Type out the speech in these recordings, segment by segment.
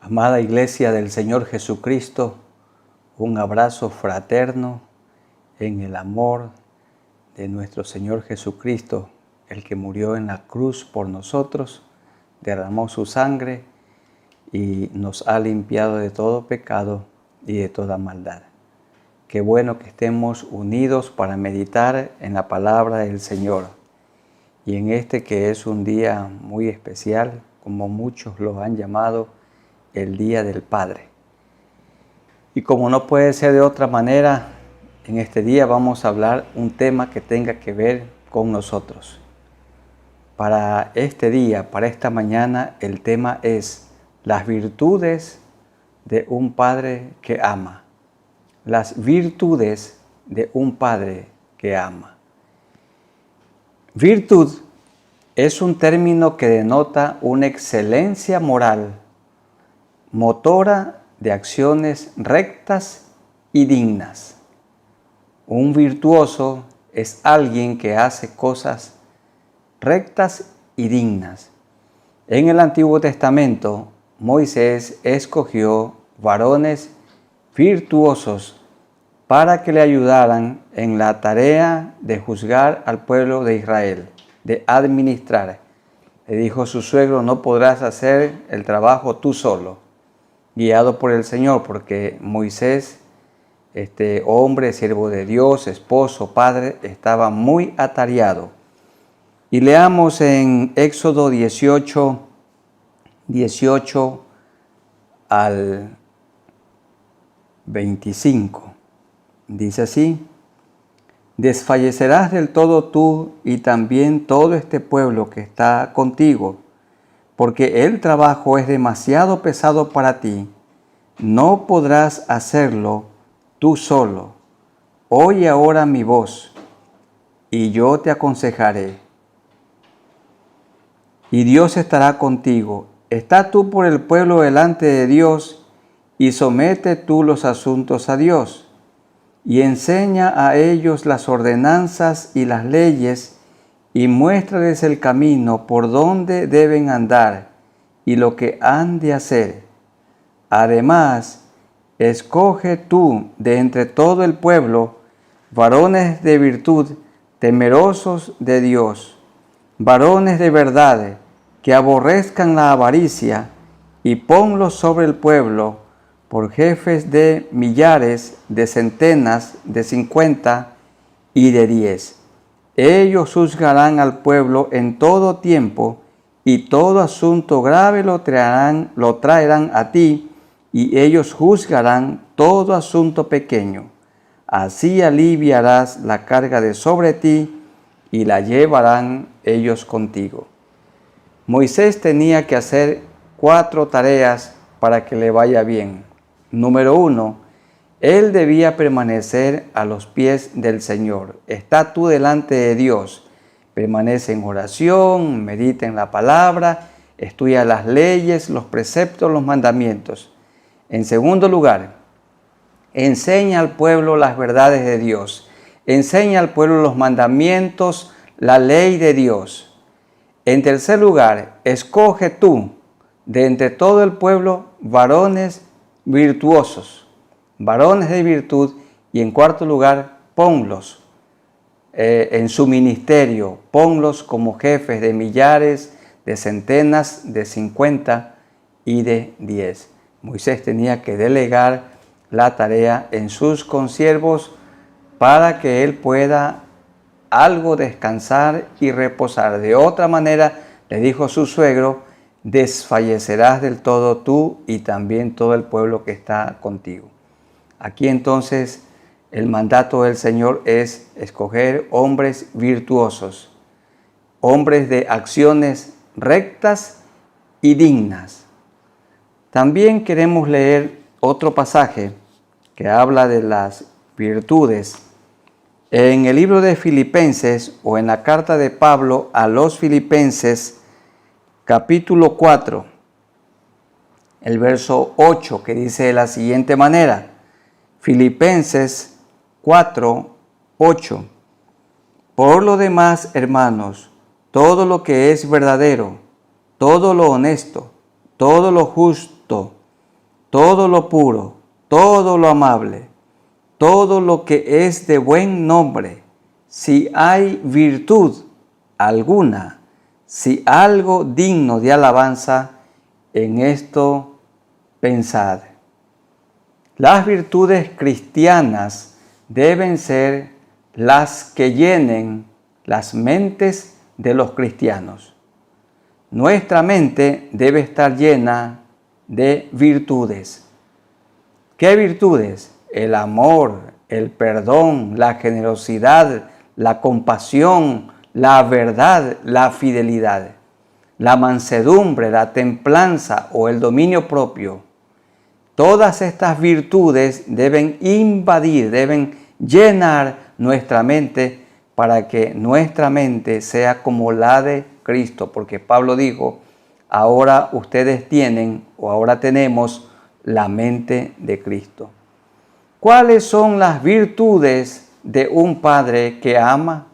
Amada Iglesia del Señor Jesucristo, un abrazo fraterno en el amor de nuestro Señor Jesucristo, el que murió en la cruz por nosotros, derramó su sangre y nos ha limpiado de todo pecado y de toda maldad. Qué bueno que estemos unidos para meditar en la palabra del Señor. Y en este que es un día muy especial, como muchos lo han llamado, el Día del Padre. Y como no puede ser de otra manera, en este día vamos a hablar un tema que tenga que ver con nosotros. Para este día, para esta mañana, el tema es las virtudes de un padre que ama. Las virtudes de un padre que ama. Virtud es un término que denota una excelencia moral, motora de acciones rectas y dignas. Un virtuoso es alguien que hace cosas rectas y dignas. En el Antiguo Testamento, Moisés escogió varones virtuosos para que le ayudaran en la tarea de juzgar al pueblo de Israel, de administrar. Le dijo su suegro: no podrás hacer el trabajo tú solo, guiado por el Señor, porque Moisés, este hombre, siervo de Dios, esposo, padre, estaba muy atareado. Y leamos en Éxodo 18 al 25. Dice así: desfallecerás del todo tú y también todo este pueblo que está contigo, porque el trabajo es demasiado pesado para ti. No podrás hacerlo tú solo. Oye ahora mi voz, y yo te aconsejaré. Y Dios estará contigo. Está tú por el pueblo delante de Dios, y somete tú los asuntos a Dios. Y enseña a ellos las ordenanzas y las leyes, y muéstrales el camino por donde deben andar, y lo que han de hacer. Además, escoge tú de entre todo el pueblo varones de virtud, temerosos de Dios, varones de verdad, que aborrezcan la avaricia, y ponlos sobre el pueblo por jefes de millares, de centenas, de 50 y de 10. Ellos juzgarán al pueblo en todo tiempo, y todo asunto grave lo traerán a ti, y ellos juzgarán todo asunto pequeño. Así aliviarás la carga de sobre ti, y la llevarán ellos contigo. Moisés tenía que hacer 4 tareas para que le vaya bien. Número 1, él debía permanecer a los pies del Señor. Está tú delante de Dios. Permanece en oración, medita en la palabra, estudia las leyes, los preceptos, los mandamientos. En segundo lugar, enseña al pueblo las verdades de Dios. Enseña al pueblo los mandamientos, la ley de Dios. En tercer lugar, escoge tú de entre todo el pueblo varones virtuosos, varones de virtud. Y en cuarto lugar, ponlos en su ministerio, ponlos como jefes de millares, de centenas, de 50 y de 10. Moisés tenía que delegar la tarea en sus consiervos para que él pueda algo descansar y reposar. De otra manera, le dijo su suegro: desfallecerás del todo tú y también todo el pueblo que está contigo. Aquí entonces el mandato del Señor es escoger hombres virtuosos, hombres de acciones rectas y dignas. También queremos leer otro pasaje que habla de las virtudes. En el libro de Filipenses, o en la carta de Pablo a los Filipenses, capítulo 4, el verso 8, que dice de la siguiente manera: Filipenses 4, 8. Por lo demás, hermanos, todo lo que es verdadero, todo lo honesto, todo lo justo, todo lo puro, todo lo amable, todo lo que es de buen nombre, si hay virtud alguna, si algo digno de alabanza, en esto pensad. Las virtudes cristianas deben ser las que llenen las mentes de los cristianos. Nuestra mente debe estar llena de virtudes. ¿Qué virtudes? El amor, el perdón, la generosidad, la compasión, la verdad, la fidelidad, la mansedumbre, la templanza o el dominio propio. Todas estas virtudes deben invadir, deben llenar nuestra mente para que nuestra mente sea como la de Cristo, porque Pablo dijo, ahora ustedes tienen o ahora tenemos la mente de Cristo. ¿Cuáles son las virtudes de un padre que ama?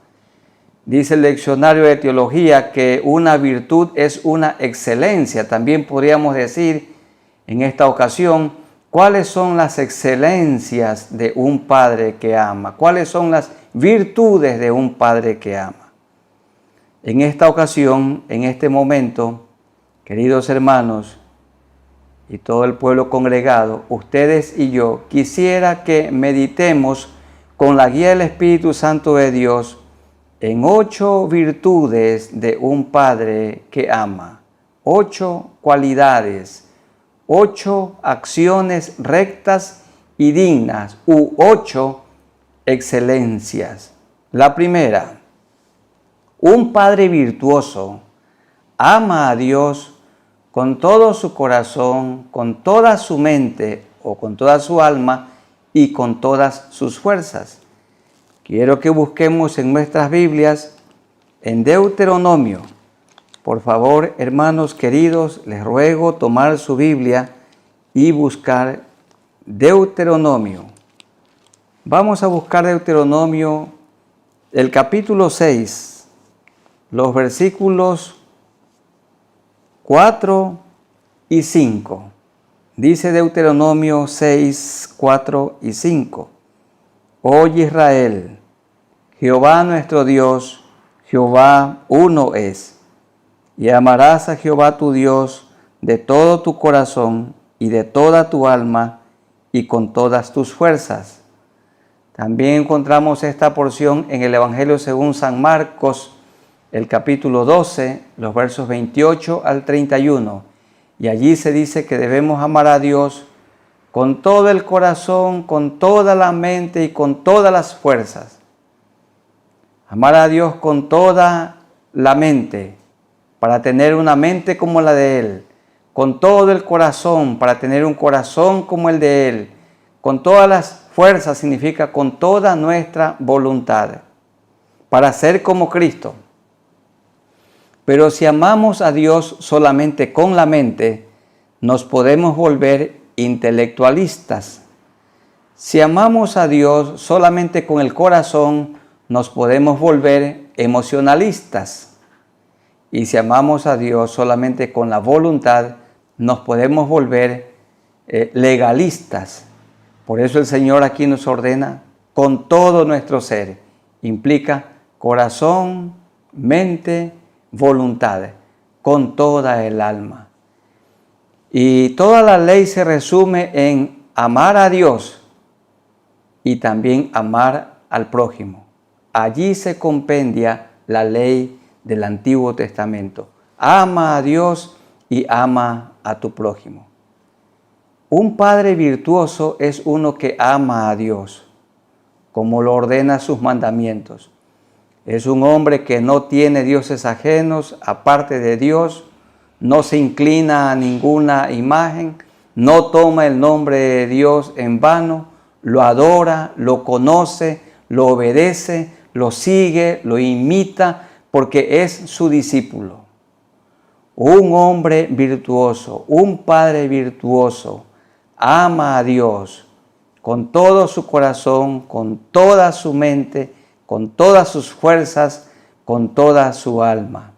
Dice el diccionario de teología que una virtud es una excelencia. También podríamos decir en esta ocasión, ¿cuáles son las excelencias de un padre que ama? ¿Cuáles son las virtudes de un padre que ama? En esta ocasión, en este momento, queridos hermanos y todo el pueblo congregado, ustedes y yo, quisiera que meditemos con la guía del Espíritu Santo de Dios en 8 virtudes de un padre que ama, 8 cualidades, 8 acciones rectas y dignas, u 8 excelencias. La primera, un padre virtuoso ama a Dios con todo su corazón, con toda su mente o con toda su alma y con todas sus fuerzas. Quiero que busquemos en nuestras Biblias, en Deuteronomio. Por favor, hermanos queridos, les ruego tomar su Biblia y buscar Deuteronomio. Vamos a buscar Deuteronomio, el capítulo 6, los versículos 4 y 5. Dice Deuteronomio 6, 4 y 5. Oye Israel, Jehová nuestro Dios, Jehová uno es, y amarás a Jehová tu Dios de todo tu corazón y de toda tu alma y con todas tus fuerzas. También encontramos esta porción en el Evangelio según San Marcos, el capítulo 12, los versos 28 al 31. Y allí se dice que debemos amar a Dios con todo el corazón, con toda la mente y con todas las fuerzas. Amar a Dios con toda la mente, para tener una mente como la de Él. Con todo el corazón, para tener un corazón como el de Él. Con todas las fuerzas significa con toda nuestra voluntad, para ser como Cristo. Pero si amamos a Dios solamente con la mente, nos podemos volver intelectualistas. Si amamos a Dios solamente con el corazón, nos podemos volver emocionalistas. Y si amamos a Dios solamente con la voluntad, nos podemos volver legalistas. Por eso el Señor aquí nos ordena con todo nuestro ser. Implica corazón, mente, voluntad, con toda el alma. Y toda la ley se resume en amar a Dios y también amar al prójimo. Allí se compendia la ley del Antiguo Testamento. Ama a Dios y ama a tu prójimo. Un padre virtuoso es uno que ama a Dios, como lo ordena sus mandamientos. Es un hombre que no tiene dioses ajenos aparte de Dios, no se inclina a ninguna imagen, no toma el nombre de Dios en vano, lo adora, lo conoce, lo obedece, lo sigue, lo imita, porque es su discípulo. Un hombre virtuoso, un padre virtuoso, ama a Dios con todo su corazón, con toda su mente, con todas sus fuerzas, con toda su alma.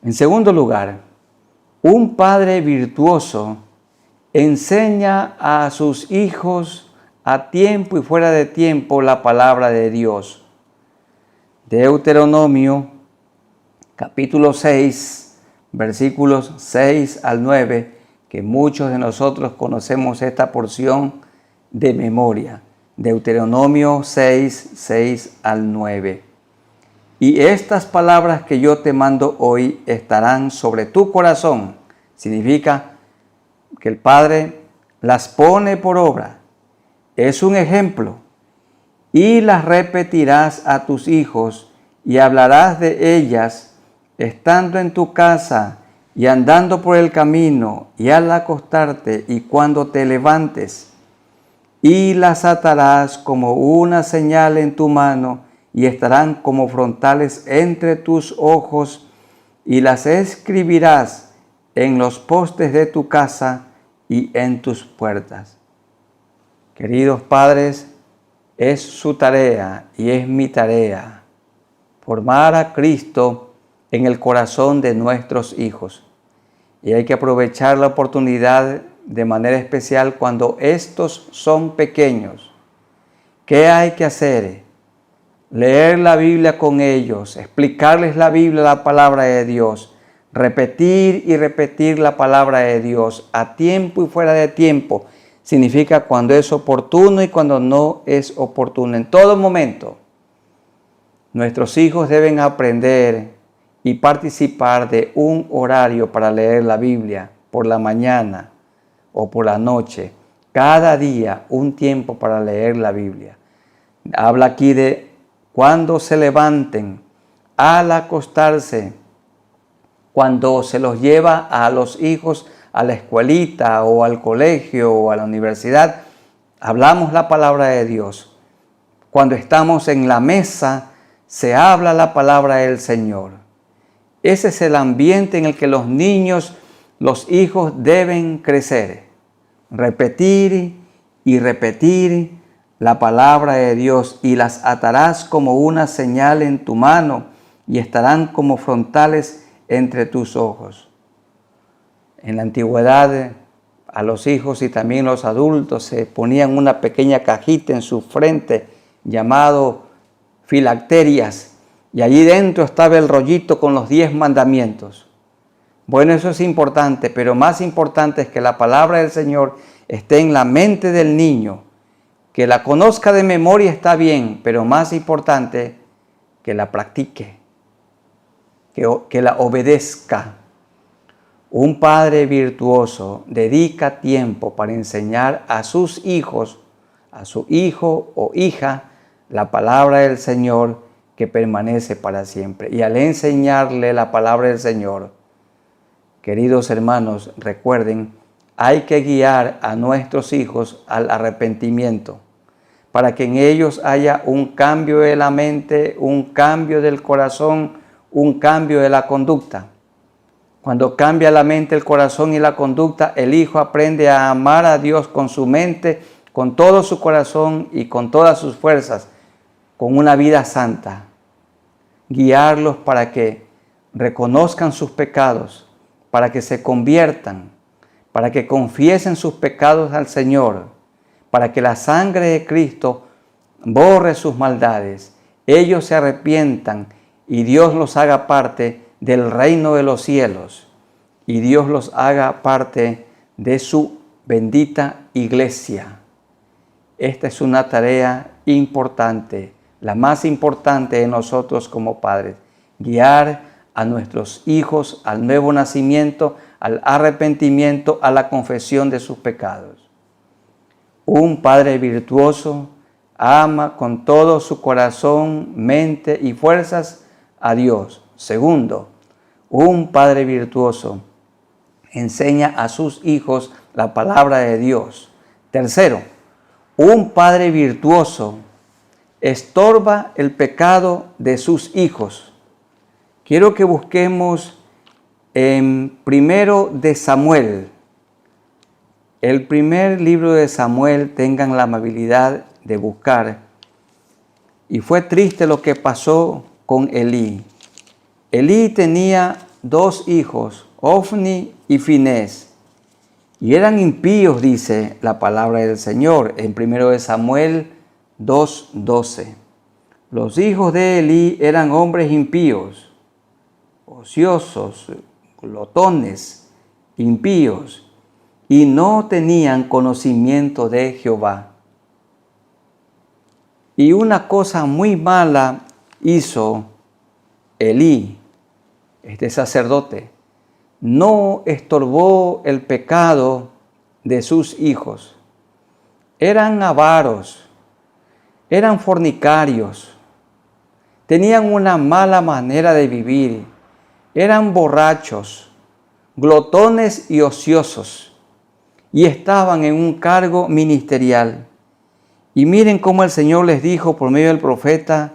En segundo lugar, un padre virtuoso enseña a sus hijos a tiempo y fuera de tiempo la palabra de Dios. Deuteronomio capítulo 6, versículos 6 al 9, que muchos de nosotros conocemos esta porción de memoria. Deuteronomio 6, 6 al 9. Y estas palabras que yo te mando hoy estarán sobre tu corazón. Significa que el Padre las pone por obra. Es un ejemplo. Y las repetirás a tus hijos y hablarás de ellas estando en tu casa y andando por el camino y al acostarte y cuando te levantes. Y las atarás como una señal en tu mano y estarán como frontales entre tus ojos, y las escribirás en los postes de tu casa y en tus puertas. Queridos padres, es su tarea y es mi tarea formar a Cristo en el corazón de nuestros hijos. Y hay que aprovechar la oportunidad de manera especial cuando estos son pequeños. ¿Qué hay que hacer? Leer la Biblia con ellos, explicarles la Biblia, la palabra de Dios, repetir y repetir la palabra de Dios a tiempo y fuera de tiempo. Significa cuando es oportuno y cuando no es oportuno. En todo momento, nuestros hijos deben aprender y participar de un horario para leer la Biblia por la mañana o por la noche. Cada día un tiempo para leer la Biblia. Habla aquí de cuando se levanten, al acostarse, cuando se los lleva a los hijos a la escuelita o al colegio o a la universidad, hablamos la palabra de Dios. Cuando estamos en la mesa, se habla la palabra del Señor. Ese es el ambiente en el que los niños, los hijos deben crecer. Repetir y repetir la palabra de Dios, y las atarás como una señal en tu mano y estarán como frontales entre tus ojos. En la antigüedad, a los hijos y también los adultos se ponían una pequeña cajita en su frente llamado filacterias, y allí dentro estaba el rollito con los 10 mandamientos. Bueno, eso es importante, pero más importante es que la palabra del Señor esté en la mente del niño. Que la conozca de memoria está bien, pero más importante, que la practique, que la obedezca. Un padre virtuoso dedica tiempo para enseñar a sus hijos, a su hijo o hija, la palabra del Señor que permanece para siempre. Y al enseñarle la palabra del Señor, queridos hermanos, recuerden, hay que guiar a nuestros hijos al arrepentimiento, para que en ellos haya un cambio de la mente, un cambio del corazón, un cambio de la conducta. Cuando cambia la mente, el corazón y la conducta, el hijo aprende a amar a Dios con su mente, con todo su corazón y con todas sus fuerzas, con una vida santa. Guiarlos para que reconozcan sus pecados, para que se conviertan, para que confiesen sus pecados al Señor, para que la sangre de Cristo borre sus maldades, ellos se arrepientan y Dios los haga parte del reino de los cielos, y Dios los haga parte de su bendita iglesia. Esta es una tarea importante, la más importante de nosotros como padres, guiar a nuestros hijos al nuevo nacimiento, al arrepentimiento, a la confesión de sus pecados. Un padre virtuoso ama con todo su corazón, mente y fuerzas a Dios. Segundo, un padre virtuoso enseña a sus hijos la palabra de Dios. Tercero, un padre virtuoso estorba el pecado de sus hijos. Quiero que busquemos en 1 de Samuel. El primer libro de Samuel, tengan la amabilidad de buscar. Y fue triste lo que pasó con Elí. Elí tenía 2 hijos, Ofni y Finés. Y eran impíos, dice la palabra del Señor en 1 Samuel 2:12. Los hijos de Elí eran hombres impíos, ociosos, glotones, impíos, y no tenían conocimiento de Jehová. Y una cosa muy mala hizo Elí, este sacerdote. No estorbó el pecado de sus hijos. Eran avaros, eran fornicarios, tenían una mala manera de vivir, eran borrachos, glotones y ociosos, y estaban en un cargo ministerial. Y miren cómo el Señor les dijo por medio del profeta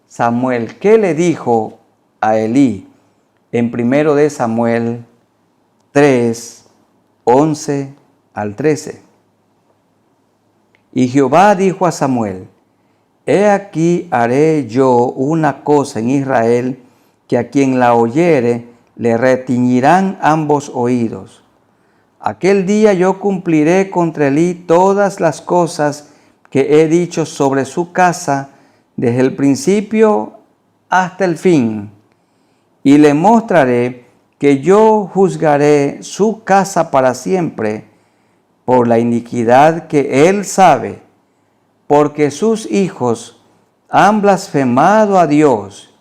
Samuel. ¿Qué le dijo a Elí? En 1 Samuel 3, 11 al 13. Y Jehová dijo a Samuel: He aquí haré yo una cosa en Israel, que a quien la oyere le retiñirán ambos oídos. Aquel día yo cumpliré contra Elí todas las cosas que he dicho sobre su casa desde el principio hasta el fin, y le mostraré que yo juzgaré su casa para siempre por la iniquidad que él sabe, porque sus hijos han blasfemado a Dios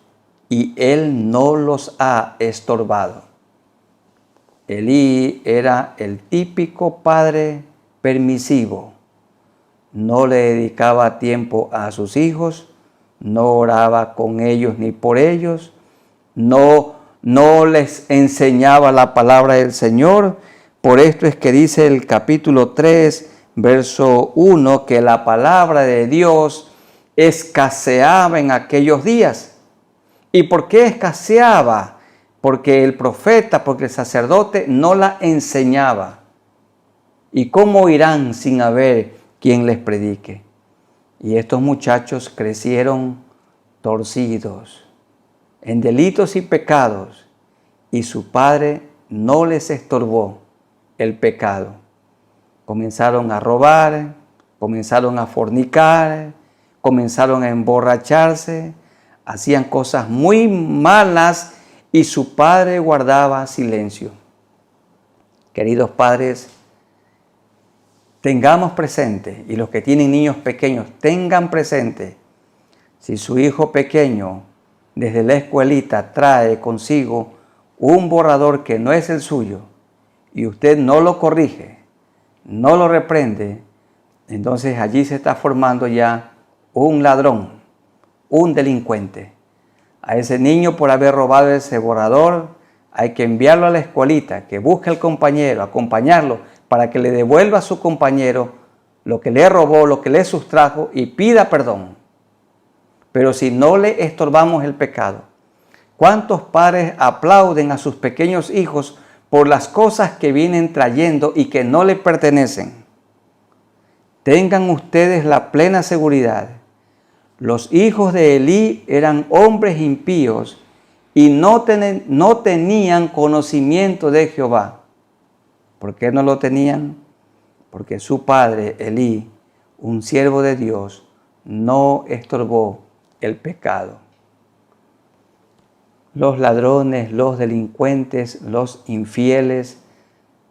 y él no los ha estorbado. Elí era el típico padre permisivo. No le dedicaba tiempo a sus hijos, no oraba con ellos ni por ellos, no les enseñaba la palabra del Señor. Por esto es que dice el capítulo 3, verso 1, que la palabra de Dios escaseaba en aquellos días. ¿Y por qué escaseaba? Porque el profeta, porque el sacerdote no la enseñaba. ¿Y cómo irán sin haber quien les predique? Y estos muchachos crecieron torcidos en delitos y pecados, y su padre no les estorbó el pecado. Comenzaron a robar, comenzaron a fornicar, comenzaron a emborracharse, hacían cosas muy malas y su padre guardaba silencio. Queridos padres, tengamos presente, y los que tienen niños pequeños, tengan presente, si su hijo pequeño desde la escuelita trae consigo un borrador que no es el suyo y usted no lo corrige, no lo reprende, entonces allí se está formando ya un ladrón, un delincuente. A ese niño, por haber robado ese borrador, hay que enviarlo a la escuelita, que busque al compañero, acompañarlo para que le devuelva a su compañero lo que le robó, lo que le sustrajo y pida perdón. Pero si no le estorbamos el pecado, ¿cuántos padres aplauden a sus pequeños hijos por las cosas que vienen trayendo y que no le pertenecen? Tengan ustedes la plena seguridad. Los hijos de Elí eran hombres impíos y no tenían conocimiento de Jehová. ¿Por qué no lo tenían? Porque su padre, Elí, un siervo de Dios, no estorbó el pecado. Los ladrones, los delincuentes, los infieles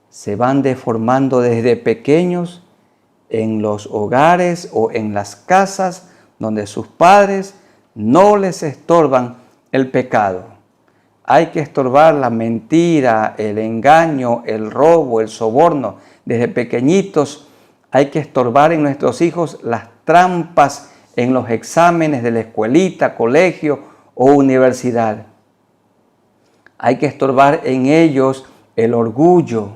se van deformando desde pequeños en los hogares o en las casas donde sus padres no les estorban el pecado. Hay que estorbar la mentira, el engaño, el robo, el soborno. Desde pequeñitos hay que estorbar en nuestros hijos las trampas en los exámenes de la escuelita, colegio o universidad. Hay que estorbar en ellos el orgullo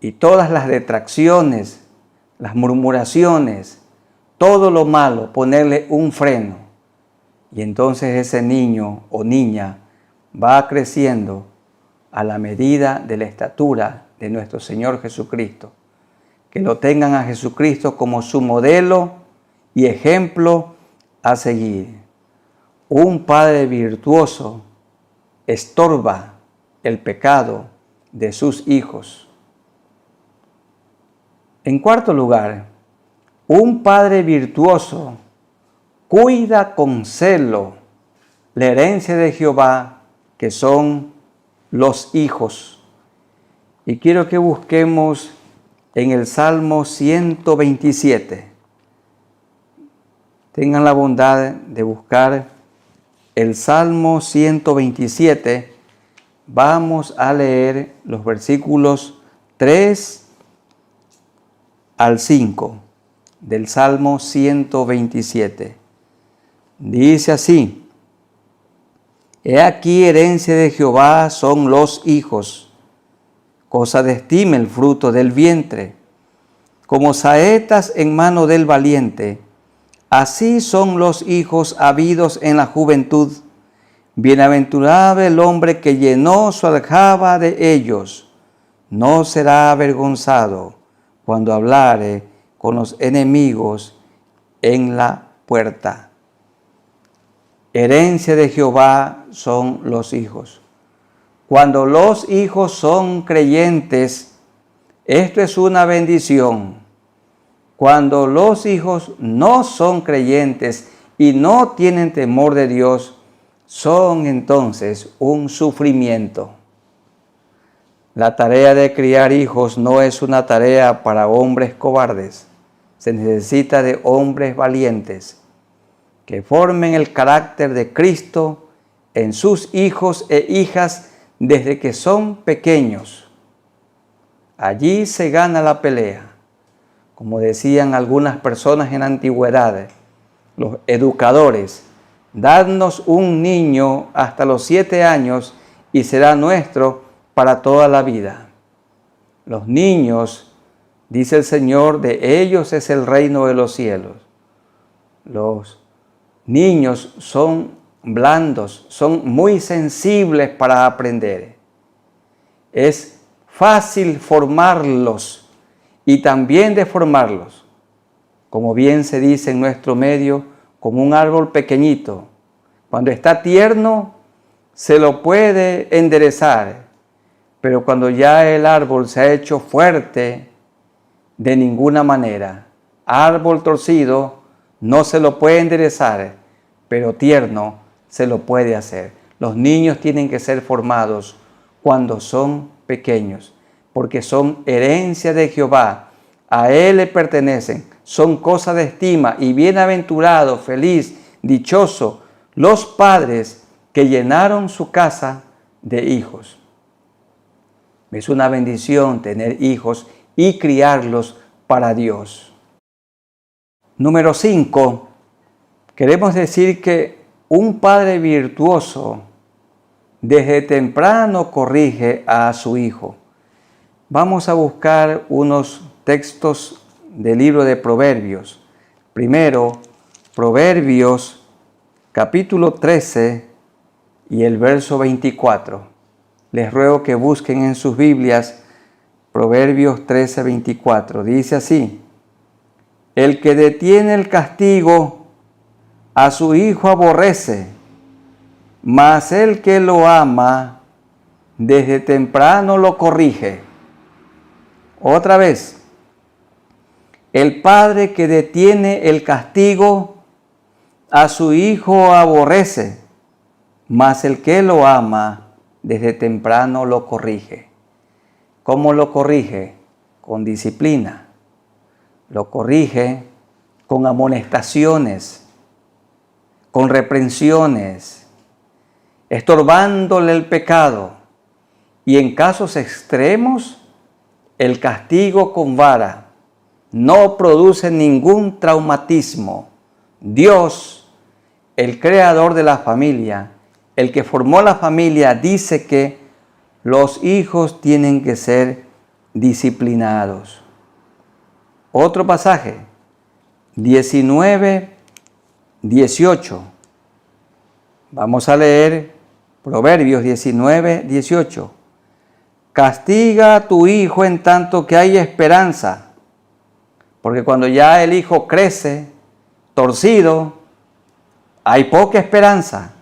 y todas las detracciones, las murmuraciones, todo lo malo, ponerle un freno. Y entonces ese niño o niña va creciendo a la medida de la estatura de nuestro Señor Jesucristo. Que lo tengan a Jesucristo como su modelo y ejemplo a seguir. Un padre virtuoso estorba el pecado de sus hijos. En cuarto lugar, un padre virtuoso cuida con celo la herencia de Jehová, que son los hijos. Y quiero que busquemos en el Salmo 127. Tengan la bondad de buscar el Salmo 127. Vamos a leer los versículos 3 al 5 del Salmo 127. Dice así: He aquí herencia de Jehová son los hijos, cosa de estima el fruto del vientre. Como saetas en mano del valiente, así son los hijos habidos en la juventud. Bienaventurado el hombre que llenó su aljaba de ellos, no será avergonzado cuando hablare con los enemigos en la puerta. Herencia de Jehová son los hijos. Cuando los hijos son creyentes, esto es una bendición. Cuando los hijos no son creyentes y no tienen temor de Dios, son entonces un sufrimiento. La tarea de criar hijos no es una tarea para hombres cobardes. Se necesita de hombres valientes que formen el carácter de Cristo en sus hijos e hijas desde que son pequeños. Allí se gana la pelea. Como decían algunas personas en la antigüedad, los educadores: dadnos un niño hasta los 7 años y será nuestro para toda la vida. Los niños, dice el Señor, de ellos es el reino de los cielos. Los niños son blandos, son muy sensibles para aprender. Es fácil formarlos y también deformarlos. Como bien se dice en nuestro medio, como un árbol pequeñito. Cuando está tierno, se lo puede enderezar, pero cuando ya el árbol se ha hecho fuerte, de ninguna manera. Árbol torcido no se lo puede enderezar, pero tierno se lo puede hacer. Los niños tienen que ser formados cuando son pequeños, porque son herencia de Jehová. A Él le pertenecen, son cosa de estima, y bienaventurado, feliz, dichoso los padres que llenaron su casa de hijos. Es una bendición tener hijos y criarlos para Dios. Número 5. Queremos decir que un padre virtuoso desde temprano corrige a su hijo. Vamos a buscar unos textos del libro de Proverbios. Primero, Proverbios capítulo 13 y el verso 24. Les ruego que busquen en sus Biblias Proverbios 13, 24. Dice así: El que detiene el castigo a su hijo aborrece, mas el que lo ama desde temprano lo corrige. Otra vez, el padre que detiene el castigo a su hijo aborrece, mas el que lo ama desde temprano lo corrige. ¿Cómo lo corrige? Con disciplina. Lo corrige con amonestaciones, con reprensiones, estorbándole el pecado. Y en casos extremos, el castigo con vara no produce ningún traumatismo. Dios, el creador de la familia, el que formó la familia, dice que los hijos tienen que ser disciplinados. Otro pasaje, 19, 18. Vamos a leer Proverbios 19, 18. Castiga a tu hijo en tanto que hay esperanza, porque cuando ya el hijo crece torcido, hay poca esperanza.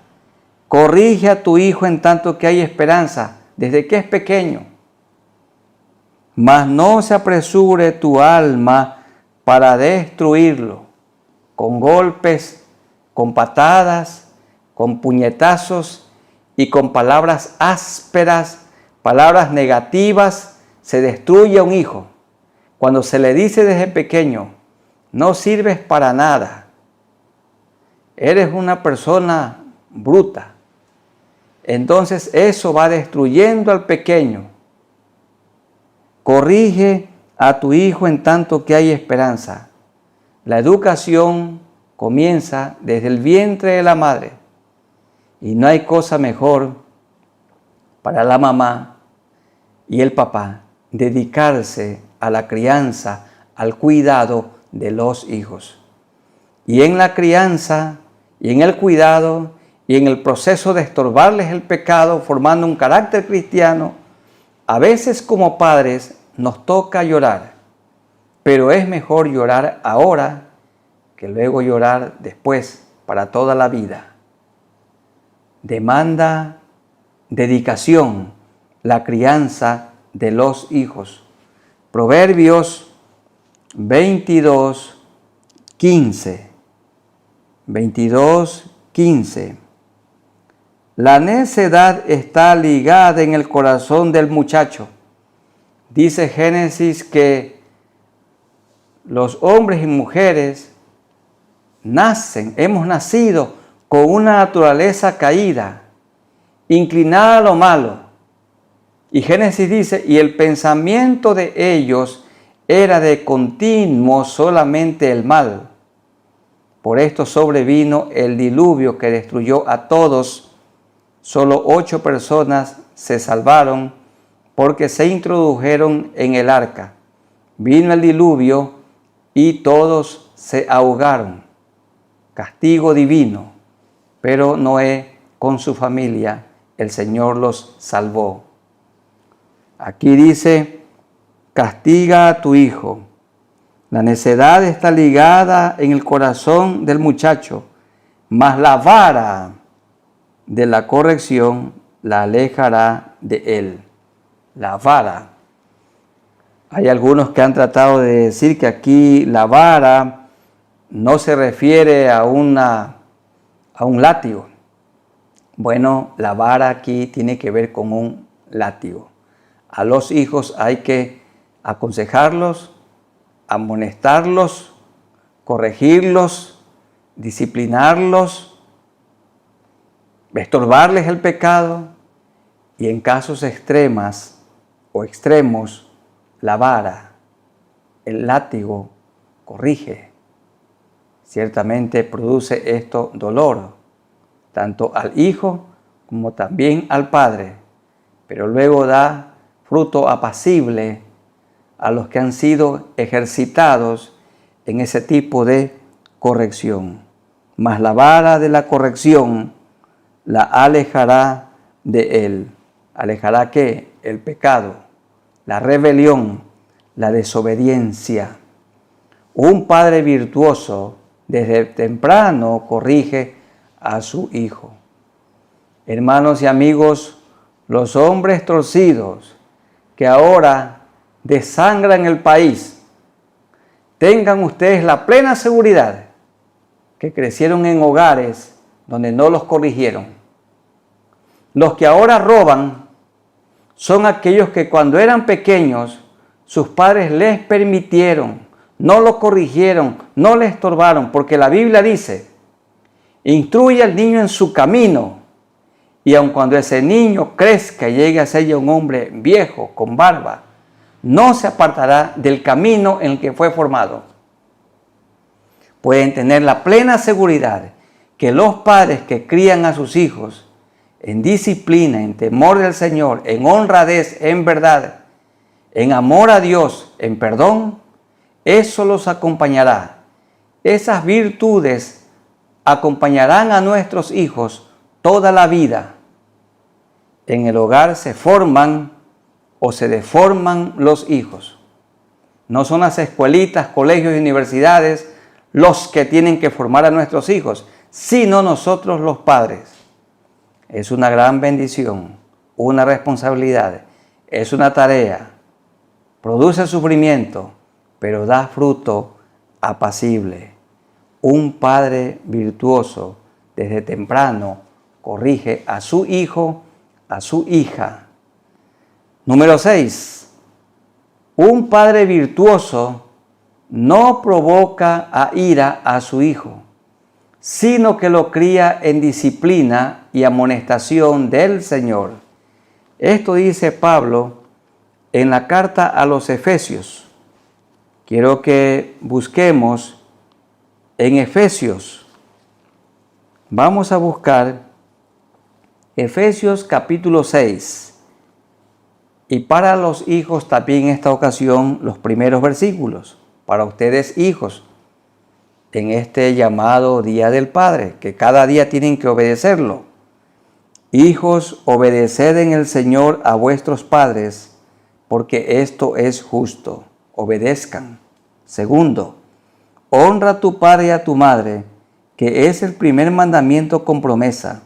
Corrige a tu hijo en tanto que hay esperanza, desde que es pequeño. mas no se apresure tu alma para destruirlo, con golpes, con patadas, con puñetazos y con palabras ásperas, palabras negativas, se destruye a un hijo. Cuando se le dice desde pequeño, no sirves para nada, eres una persona bruta, entonces eso va destruyendo al pequeño. Corrige a tu hijo en tanto que hay esperanza. La educación comienza desde el vientre de la madre y no hay cosa mejor para la mamá y el papá dedicarse a la crianza, al cuidado de los hijos. Y en la crianza y en el cuidado y en el proceso de estorbarles el pecado, formando un carácter cristiano, a veces como padres nos toca llorar, pero es mejor llorar ahora que luego llorar después para toda la vida. Demanda dedicación la crianza de los hijos. Proverbios 22, 15. 22, 15. La necedad está ligada en el corazón del muchacho. Dice Génesis que los hombres y mujeres hemos nacido con una naturaleza caída, inclinada a lo malo. Y Génesis dice, y el pensamiento de ellos era de continuo solamente el mal. Por esto sobrevino el diluvio que destruyó a todos. Solo 8 personas se salvaron porque se introdujeron en el arca. Vino el diluvio y todos se ahogaron. Castigo divino. Pero Noé con su familia, el Señor los salvó. Aquí dice, castiga a tu hijo. La necedad está ligada en el corazón del muchacho, mas la vara de la corrección la alejará de él. La vara. Hay algunos que han tratado de decir que aquí la vara no se refiere a un látigo. Bueno, la vara aquí tiene que ver con un látigo. A los hijos hay que aconsejarlos, amonestarlos, corregirlos, disciplinarlos, estorbarles el pecado y en casos extremos, la vara, el látigo, corrige. Ciertamente produce esto dolor, tanto al hijo como también al padre, pero luego da fruto apacible a los que han sido ejercitados en ese tipo de corrección. Mas la vara de la corrección la alejará de él. ¿Alejará qué? El pecado, la rebelión, la desobediencia. Un padre virtuoso desde temprano corrige a su hijo. Hermanos y amigos, los hombres torcidos que ahora desangran el país, tengan ustedes la plena seguridad que crecieron en hogares donde no los corrigieron. Los que ahora roban son aquellos que cuando eran pequeños sus padres les permitieron, no los corrigieron, no les estorbaron, porque la Biblia dice, instruye al niño en su camino, y aun cuando ese niño crezca y llegue a ser ya un hombre viejo, con barba, no se apartará del camino en el que fue formado. Pueden tener la plena seguridad que los padres que crían a sus hijos en disciplina, en temor del Señor, en honradez, en verdad, en amor a Dios, en perdón, eso los acompañará. Esas virtudes acompañarán a nuestros hijos toda la vida. En el hogar se forman o se deforman los hijos. No son las escuelitas, colegios y universidades los que tienen que formar a nuestros hijos, sino nosotros los padres. Es una gran bendición, una responsabilidad, es una tarea produce sufrimiento, pero da fruto apacible. Un padre virtuoso desde temprano corrige a su hijo, a su hija. Número 6. Un padre virtuoso no provoca a ira a su hijo, sino que lo cría en disciplina y amonestación del Señor. Esto dice Pablo en la carta a los Efesios. Quiero que busquemos en Efesios. Vamos a buscar Efesios capítulo 6. Y para los hijos también en esta ocasión los primeros versículos. Para ustedes hijos, en este llamado Día del Padre, que cada día tienen que obedecerlo. Hijos, obedeced en el Señor a vuestros padres, porque esto es justo. Obedezcan. Segundo, honra a tu padre y a tu madre, que es el primer mandamiento con promesa,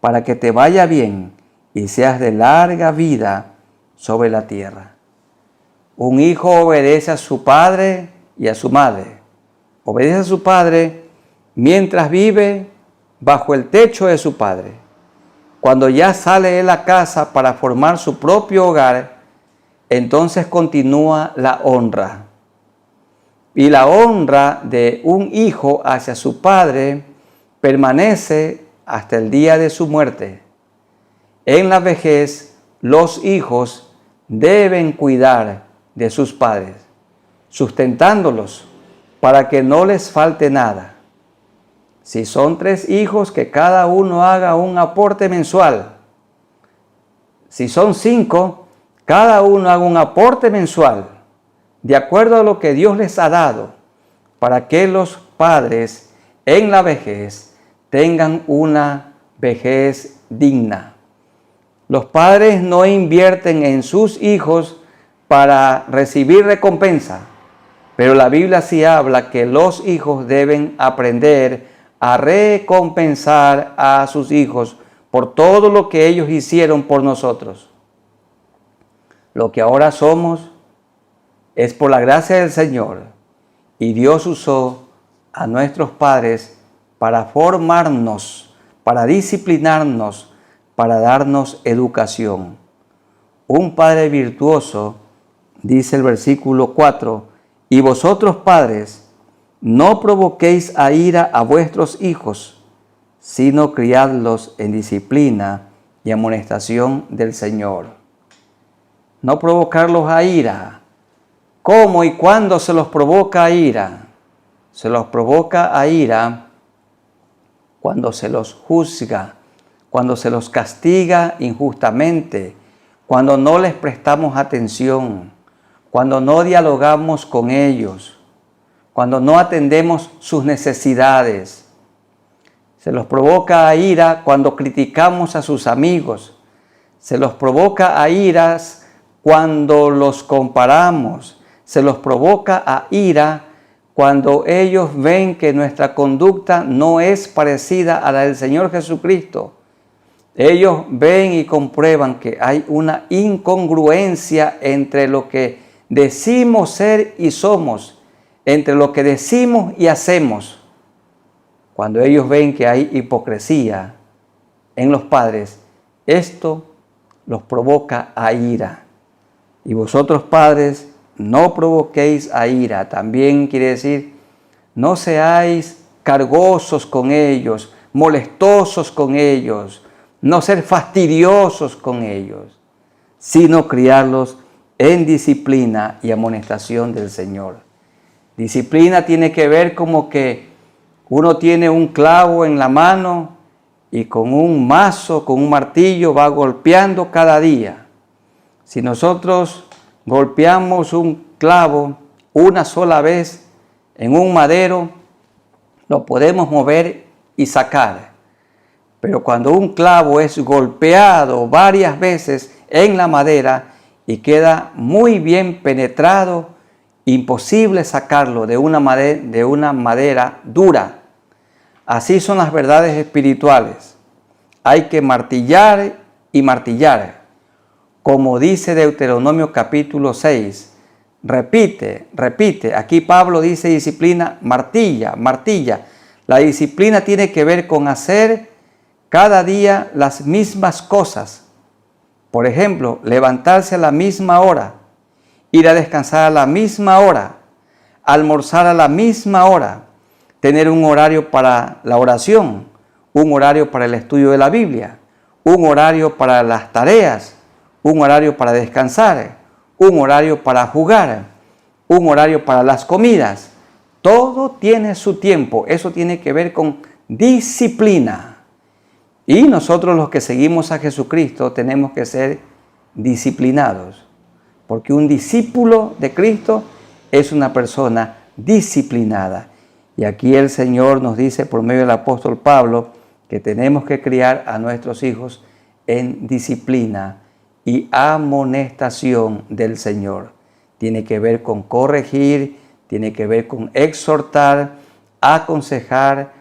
para que te vaya bien y seas de larga vida sobre la tierra. Un hijo obedece a su padre y a su madre. Obedece a su padre mientras vive bajo el techo de su padre. Cuando ya sale de la casa para formar su propio hogar, entonces continúa la honra. Y la honra de un hijo hacia su padre permanece hasta el día de su muerte. En la vejez, los hijos deben cuidar de sus padres, sustentándolos para que no les falte nada. Si son 3 hijos, que cada uno haga un aporte mensual. Si son 5, cada uno haga un aporte mensual, de acuerdo a lo que Dios les ha dado, para que los padres en la vejez tengan una vejez digna. Los padres no invierten en sus hijos para recibir recompensa, pero la Biblia sí habla que los hijos deben aprender a recompensar a sus hijos por todo lo que ellos hicieron por nosotros. Lo que ahora somos es por la gracia del Señor, y Dios usó a nuestros padres para formarnos, para disciplinarnos, para darnos educación. Un padre virtuoso, dice el versículo 4, y vosotros padres, no provoquéis a ira a vuestros hijos, sino criadlos en disciplina y amonestación del Señor. No provocarlos a ira. ¿Cómo y cuándo se los provoca a ira? Se los provoca a ira cuando se los juzga, cuando se los castiga injustamente, cuando no les prestamos atención, cuando no dialogamos con ellos, cuando no atendemos sus necesidades. Se los provoca a ira cuando criticamos a sus amigos. Se los provoca a iras cuando los comparamos. Se los provoca a ira cuando ellos ven que nuestra conducta no es parecida a la del Señor Jesucristo. Ellos ven y comprueban que hay una incongruencia entre lo que decimos ser y somos, entre lo que decimos y hacemos. Cuando ellos ven que hay hipocresía en los padres, esto los provoca a ira. Y vosotros padres, no provoquéis a ira. También quiere decir, no seáis cargosos con ellos, molestosos con ellos, no ser fastidiosos con ellos, sino criarlos en disciplina y amonestación del Señor. Disciplina tiene que ver como que uno tiene un clavo en la mano y con un mazo, con un martillo va golpeando cada día. Si nosotros golpeamos un clavo una sola vez en un madero, lo podemos mover y sacar. Pero cuando un clavo es golpeado varias veces en la madera y queda muy bien penetrado, imposible sacarlo de una madera dura. Así son las verdades espirituales. Hay que martillar y martillar. Como dice Deuteronomio capítulo 6, repite, repite. Aquí Pablo dice disciplina, martilla, martilla. La disciplina tiene que ver con hacer cada día las mismas cosas. Por ejemplo, levantarse a la misma hora, ir a descansar a la misma hora, almorzar a la misma hora, tener un horario para la oración, un horario para el estudio de la Biblia, un horario para las tareas, un horario para descansar, un horario para jugar, un horario para las comidas. Todo tiene su tiempo. Eso tiene que ver con disciplina. Y nosotros los que seguimos a Jesucristo tenemos que ser disciplinados. Porque un discípulo de Cristo es una persona disciplinada. Y aquí el Señor nos dice por medio del apóstol Pablo que tenemos que criar a nuestros hijos en disciplina y amonestación del Señor. Tiene que ver con corregir, tiene que ver con exhortar, aconsejar,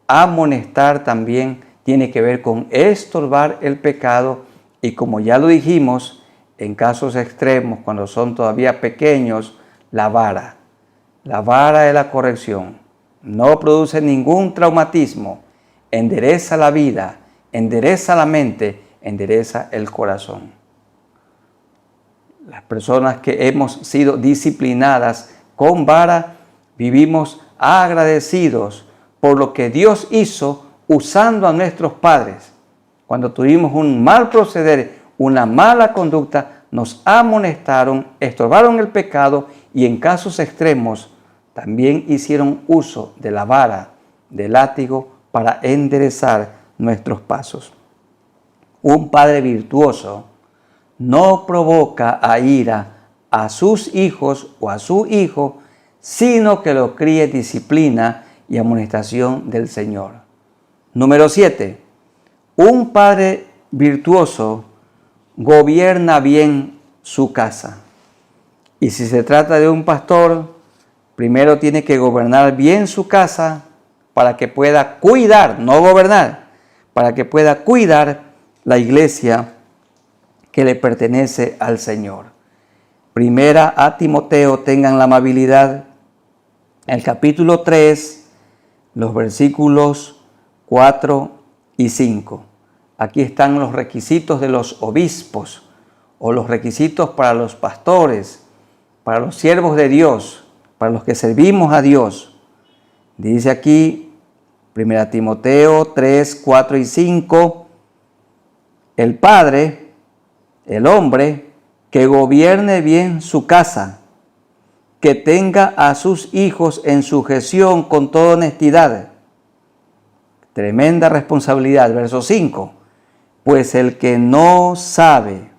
amonestar también, tiene que ver con estorbar el pecado y, como ya lo dijimos, en casos extremos, cuando son todavía pequeños, la vara. La vara de la corrección no produce ningún traumatismo, endereza la vida, endereza la mente, endereza el corazón. Las personas que hemos sido disciplinadas con vara, vivimos agradecidos por lo que Dios hizo usando a nuestros padres. Cuando tuvimos un mal proceder, una mala conducta, nos amonestaron, estorbaron el pecado y en casos extremos también hicieron uso de la vara, del látigo, para enderezar nuestros pasos. Un padre virtuoso no provoca a ira a sus hijos o a su hijo, sino que lo críe disciplina y amonestación del Señor. Número 7. Un padre virtuoso gobierna bien su casa. Y si se trata de un pastor, primero tiene que gobernar bien su casa para que pueda cuidar, no gobernar, para que pueda cuidar la iglesia que le pertenece al Señor. Primera a Timoteo, tengan la amabilidad, el capítulo 3, los versículos 4 y 5. Aquí están los requisitos de los obispos o los requisitos para los pastores, para los siervos de Dios, para los que servimos a Dios. Dice aquí, 1 Timoteo 3, 4 y 5, el padre, el hombre, que gobierne bien su casa, que tenga a sus hijos en sujeción con toda honestidad. Tremenda responsabilidad. Verso 5. Pues el que no sabe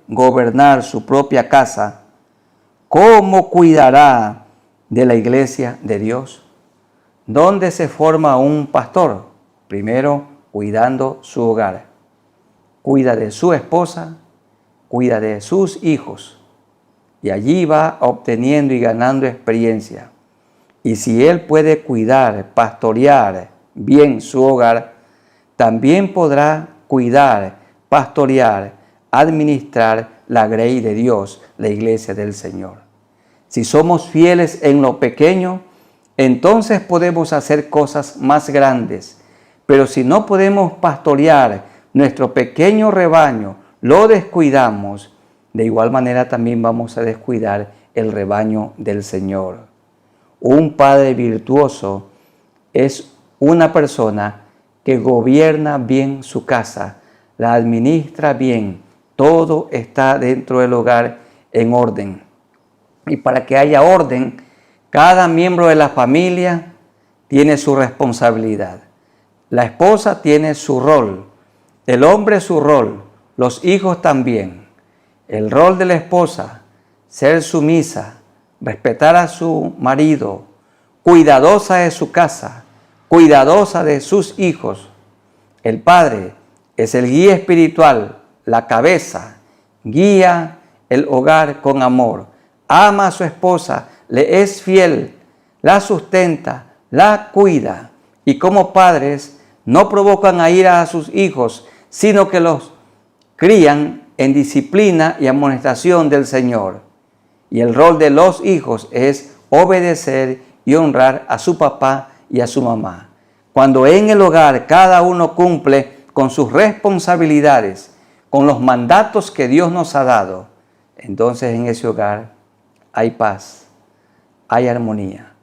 gobernar su propia casa, ¿cómo cuidará de la iglesia de Dios? ¿Dónde se forma un pastor? Primero, cuidando su hogar. Cuida de su esposa, cuida de sus hijos. Y allí va obteniendo y ganando experiencia. Y si él puede cuidar, pastorear bien su hogar, también podrá cuidar, pastorear, administrar la grey de Dios, la iglesia del Señor. Si somos fieles en lo pequeño, entonces podemos hacer cosas más grandes. Pero si no podemos pastorear nuestro pequeño rebaño, lo descuidamos, de igual manera también vamos a descuidar el rebaño del Señor. Un padre virtuoso es una persona que gobierna bien su casa, la administra bien, todo está dentro del hogar en orden. Y para que haya orden, cada miembro de la familia tiene su responsabilidad. La esposa tiene su rol, el hombre su rol, los hijos también. El rol de la esposa, ser sumisa, respetar a su marido, cuidadosa de su casa, cuidadosa de sus hijos. El padre es el guía espiritual, la cabeza, guía el hogar con amor, ama a su esposa, le es fiel, la sustenta, la cuida. Y como padres no provocan a ira a sus hijos, sino que los crían en disciplina y amonestación del Señor. Y el rol de los hijos es obedecer y honrar a su papá y a su mamá. Cuando en el hogar cada uno cumple con sus responsabilidades, con los mandatos que Dios nos ha dado, entonces en ese hogar hay paz, hay armonía.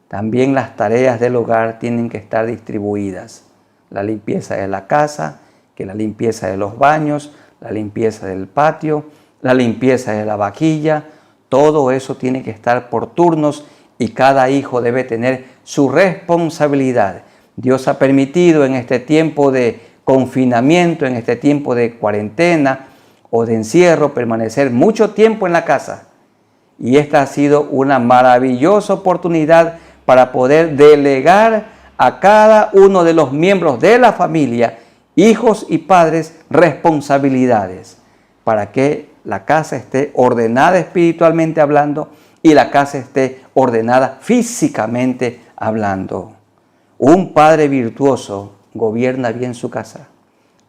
También las tareas del hogar tienen que estar distribuidas. La limpieza de la casa, que la limpieza de los baños, la limpieza del patio, la limpieza de la vajilla, todo eso tiene que estar por turnos y cada hijo debe tener su responsabilidad. Dios ha permitido en este tiempo de confinamiento, en este tiempo de cuarentena o de encierro, permanecer mucho tiempo en la casa. Y esta ha sido una maravillosa oportunidad para poder delegar a cada uno de los miembros de la familia, hijos y padres, responsabilidades, para que la casa esté ordenada espiritualmente hablando y la casa esté ordenada físicamente hablando. Un padre virtuoso gobierna bien su casa,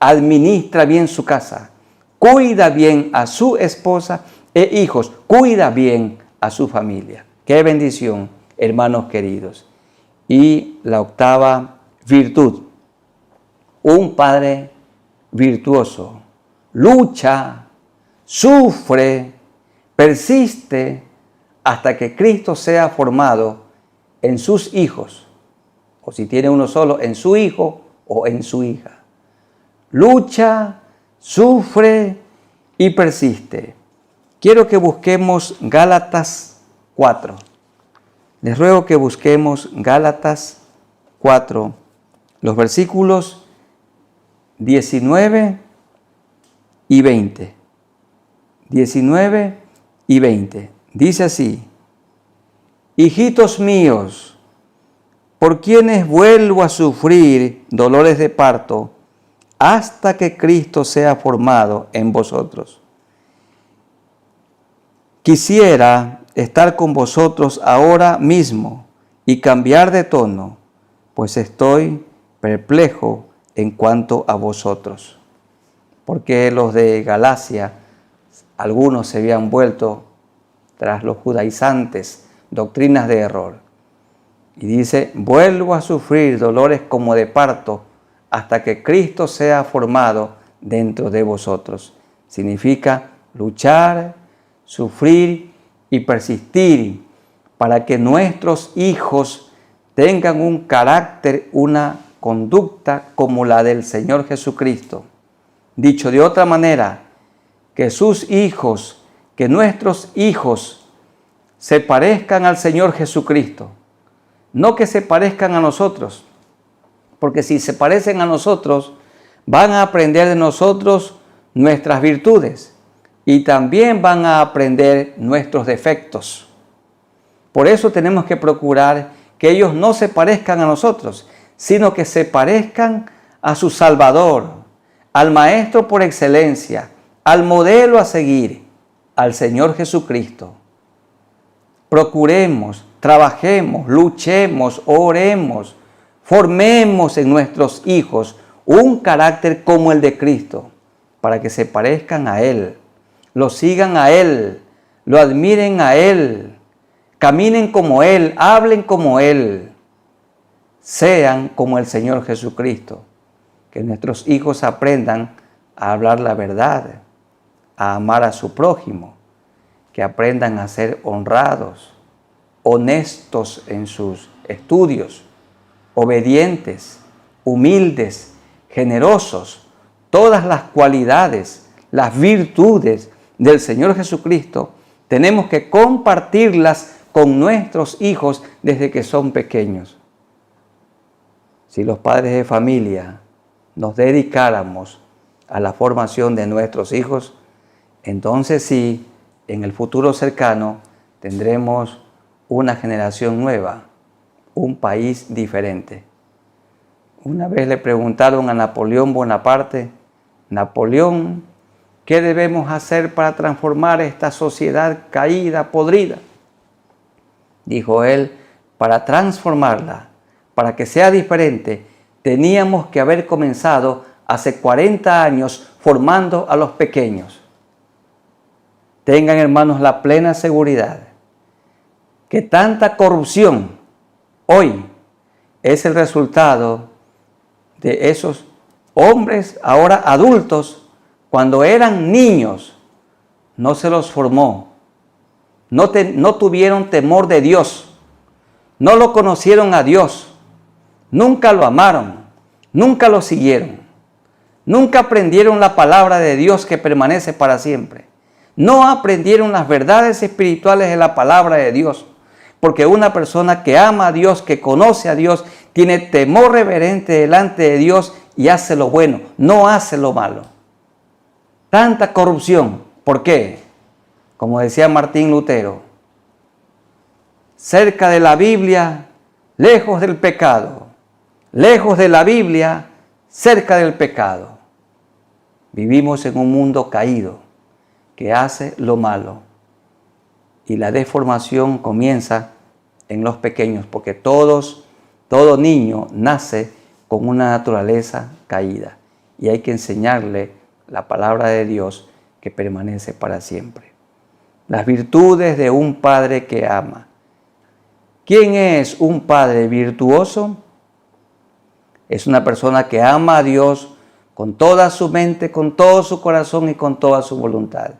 administra bien su casa, cuida bien a su esposa e hijos, cuida bien a su familia. ¡Qué bendición, hermanos queridos! Y la octava virtud, un padre virtuoso lucha, sufre, persiste hasta que Cristo sea formado en sus hijos, o si tiene uno solo, en su hijo o en su hija. Lucha, sufre y persiste. Quiero que busquemos Gálatas 4. Les ruego que busquemos Gálatas 4, los versículos 19 y 20. 19 y 20. Dice así: hijitos míos, por quienes vuelvo a sufrir dolores de parto, hasta que Cristo sea formado en vosotros. Quisiera estar con vosotros ahora mismo y cambiar de tono, pues estoy perplejo en cuanto a vosotros. Porque los de Galacia, algunos se habían vuelto tras los judaizantes, doctrinas de error. Y dice, vuelvo a sufrir dolores como de parto hasta que Cristo sea formado dentro de vosotros. Significa luchar, sufrir y persistir para que nuestros hijos tengan un carácter, una conducta como la del Señor Jesucristo. Dicho de otra manera, que sus hijos, que nuestros hijos se parezcan al Señor Jesucristo. No que se parezcan a nosotros, porque si se parecen a nosotros, van a aprender de nosotros nuestras virtudes y también van a aprender nuestros defectos. Por eso tenemos que procurar que ellos no se parezcan a nosotros, sino que se parezcan a su Salvador, al Maestro por excelencia, al modelo a seguir, al Señor Jesucristo. Procuremos, trabajemos, luchemos, oremos, formemos en nuestros hijos un carácter como el de Cristo, para que se parezcan a Él, lo sigan a Él, lo admiren a Él, caminen como Él, hablen como Él, sean como el Señor Jesucristo. Que nuestros hijos aprendan a hablar la verdad, a amar a su prójimo, que aprendan a ser honrados, honestos en sus estudios, obedientes, humildes, generosos, todas las cualidades, las virtudes del Señor Jesucristo, tenemos que compartirlas con nuestros hijos desde que son pequeños. Si los padres de familia nos dedicáramos a la formación de nuestros hijos, entonces sí, en el futuro cercano tendremos una generación nueva, un país diferente. Una vez le preguntaron a Napoleón Bonaparte, Napoleón, ¿qué debemos hacer para transformar esta sociedad caída, podrida? Dijo él, para transformarla, para que sea diferente, teníamos que haber comenzado hace 40 años formando a los pequeños. tengan, hermanos, la plena seguridad que tanta corrupción hoy es el resultado de esos hombres ahora adultos. Cuando eran niños no se los formó, no tuvieron temor de Dios, no lo conocieron a Dios, nunca lo amaron, nunca lo siguieron, nunca aprendieron la palabra de Dios que permanece para siempre, no aprendieron las verdades espirituales de la palabra de Dios. Porque una persona que ama a Dios, que conoce a Dios, tiene temor reverente delante de Dios y hace lo bueno, no hace lo malo. Tanta corrupción. ¿Por qué? Como decía Martín Lutero, cerca de la Biblia, lejos del pecado. Lejos de la Biblia, cerca del pecado. Vivimos en un mundo caído que hace lo malo. Y la deformación comienza en los pequeños, porque todo niño nace con una naturaleza caída. Y hay que enseñarle la palabra de Dios que permanece para siempre. Las virtudes de un padre que ama. ¿Quién es un padre virtuoso? Es una persona que ama a Dios con toda su mente, con todo su corazón y con toda su voluntad.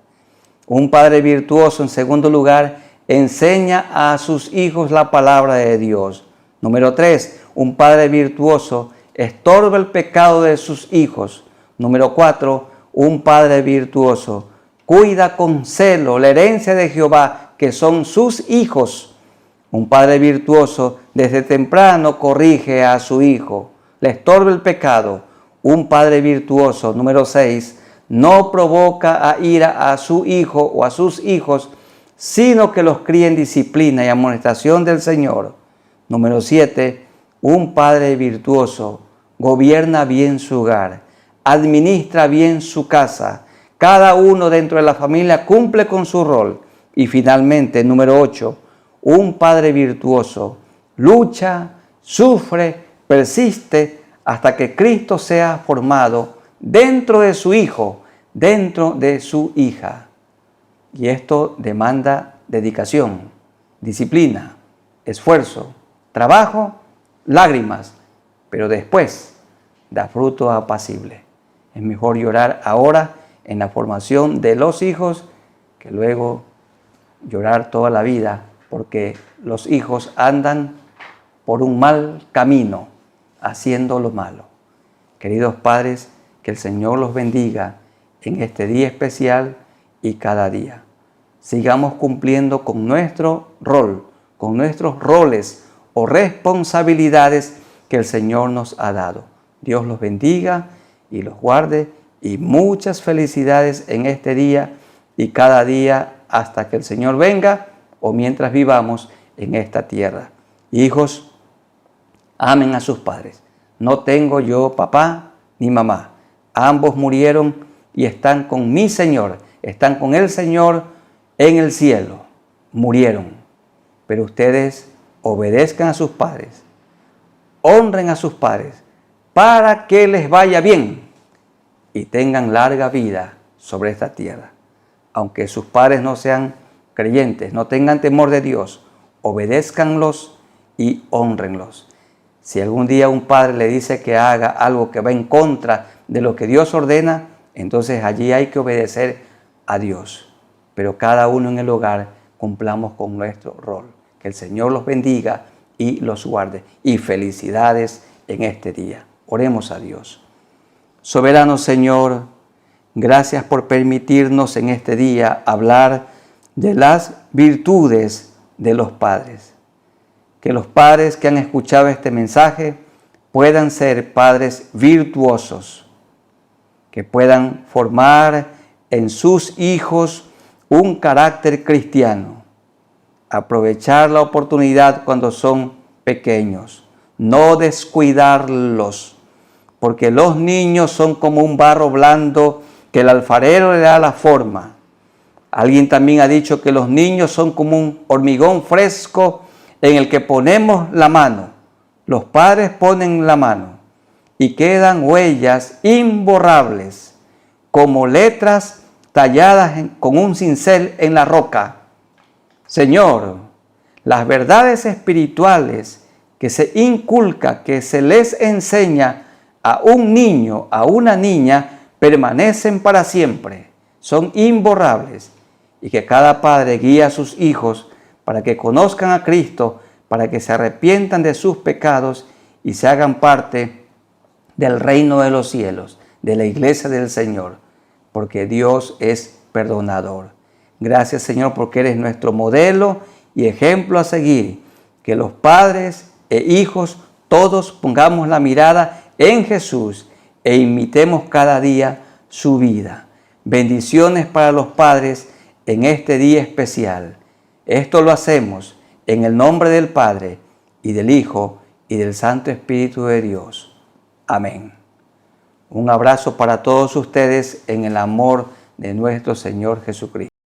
Un padre virtuoso, en segundo lugar, enseña a sus hijos la palabra de Dios. Número 3, un padre virtuoso estorba el pecado de sus hijos. Número 4, un padre virtuoso cuida con celo la herencia de Jehová, que son sus hijos. Un padre virtuoso desde temprano corrige a su hijo, le estorba el pecado. Un padre virtuoso, número 6, no provoca a ira a su hijo o a sus hijos, sino que los cría en disciplina y amonestación del Señor. Número 7, un padre virtuoso gobierna bien su hogar, administra bien su casa. Cada uno dentro de la familia cumple con su rol. Y finalmente, número 8, un padre virtuoso lucha, sufre, persiste hasta que Cristo sea formado dentro de su hijo, dentro de su hija. Y esto demanda dedicación, disciplina, esfuerzo, trabajo, lágrimas, pero después da fruto apacible. Es mejor llorar ahora en la formación de los hijos que luego llorar toda la vida, porque los hijos andan por un mal camino, haciendo lo malo. Queridos padres, que el Señor los bendiga en este día especial y cada día. Sigamos cumpliendo con nuestro rol, con nuestros roles o responsabilidades que el Señor nos ha dado. Dios los bendiga y los guarde, y muchas felicidades en este día y cada día hasta que el Señor venga o mientras vivamos en esta tierra. Hijos, amen a sus padres. No tengo yo papá ni mamá. Ambos murieron y están con mi Señor, están con el Señor en el cielo. Murieron. Pero ustedes obedezcan a sus padres, honren a sus padres, para que les vaya bien y tengan larga vida sobre esta tierra. Aunque sus padres no sean creyentes, no tengan temor de Dios, obedézcanlos y honrenlos. Si algún día un padre le dice que haga algo que va en contra de lo que Dios ordena, entonces allí hay que obedecer a Dios. Pero cada uno en el hogar cumplamos con nuestro rol. Que el Señor los bendiga y los guarde. Y felicidades en este día. Oremos a Dios. Soberano Señor, gracias por permitirnos en este día hablar de las virtudes de los padres. Que los padres que han escuchado este mensaje puedan ser padres virtuosos, que puedan formar en sus hijos un carácter cristiano, aprovechar la oportunidad cuando son pequeños, no descuidarlos, porque los niños son como un barro blando que el alfarero le da la forma. Alguien también ha dicho que los niños son como un hormigón fresco en el que ponemos la mano. Los padres ponen la mano y quedan huellas imborrables, como letras talladas con un cincel en la roca. Señor, las verdades espirituales que se inculca, que se les enseña a un niño, a una niña, permanecen para siempre, son imborrables, y que cada padre guíe a sus hijos para que conozcan a Cristo, para que se arrepientan de sus pecados y se hagan parte del reino de los cielos, de la iglesia del Señor, porque Dios es perdonador. Gracias, Señor, porque eres nuestro modelo y ejemplo a seguir. Que los padres e hijos todos pongamos la mirada en Jesús e imitemos cada día su vida. Bendiciones para los padres en este día especial. Esto lo hacemos en el nombre del Padre, y del Hijo, y del Santo Espíritu de Dios. Amén. Un abrazo para todos ustedes en el amor de nuestro Señor Jesucristo.